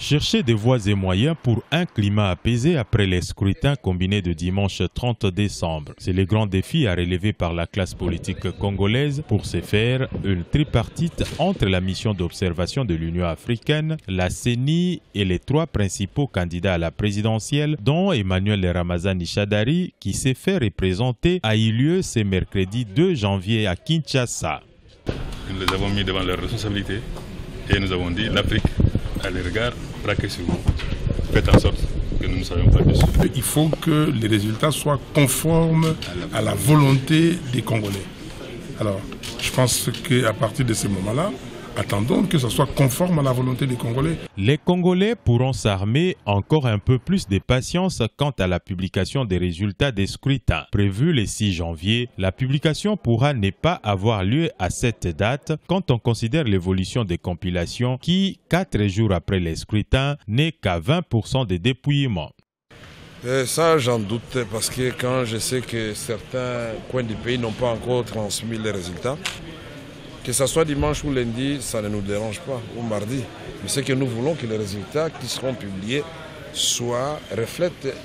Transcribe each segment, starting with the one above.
Chercher des voies et moyens pour un climat apaisé après les scrutins combinés de dimanche 30 décembre. C'est le grand défi à relever par la classe politique congolaise. Pour ce faire, une tripartite entre la mission d'observation de l'Union africaine, la CENI et les trois principaux candidats à la présidentielle, dont Emmanuel Ramazani Shadary, qui s'est fait représenter, a eu lieu ce mercredi 2 janvier à Kinshasa. Nous les avons mis devant leurs responsabilités et nous avons dit l'Afrique a les regards braqués sur vous. Faites en sorte que nous ne soyons pas dessus. Il faut que les résultats soient conformes à la volonté des Congolais. Alors, je pense qu'à partir de ce moment-là, attendons que ce soit conforme à la volonté des Congolais. Les Congolais pourront s'armer encore un peu plus de patience quant à la publication des résultats des scrutins. Prévu le 6 janvier, la publication pourra ne pas avoir lieu à cette date quand on considère l'évolution des compilations qui, 4 jours après les scrutins, n'est qu'à 20% de dépouillement. Ça, j'en doute parce que quand je sais que certains coins du pays n'ont pas encore transmis les résultats, que ce soit dimanche ou lundi, ça ne nous dérange pas, ou mardi. Mais c'est que nous voulons que les résultats qui seront publiés reflètent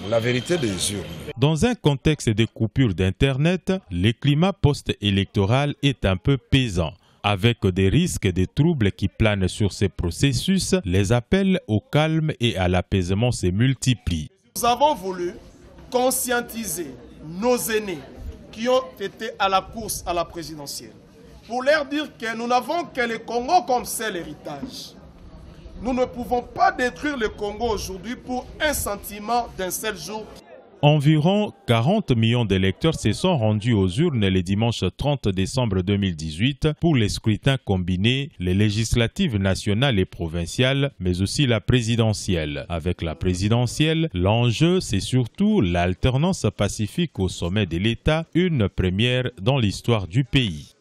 la vérité des urnes. Dans un contexte de coupure d'Internet, le climat post-électoral est un peu pesant. Avec des risques de troubles qui planent sur ces processus, les appels au calme et à l'apaisement se multiplient. Nous avons voulu conscientiser nos aînés qui ont été à la course à la présidentielle, pour leur dire que nous n'avons que le Congo comme seul héritage. Nous ne pouvons pas détruire le Congo aujourd'hui pour un sentiment d'un seul jour. Environ 40 millions d'électeurs se sont rendus aux urnes le dimanche 30 décembre 2018 pour les scrutins combinés, les législatives nationales et provinciales, mais aussi la présidentielle. Avec la présidentielle, l'enjeu, c'est surtout l'alternance pacifique au sommet de l'État, une première dans l'histoire du pays.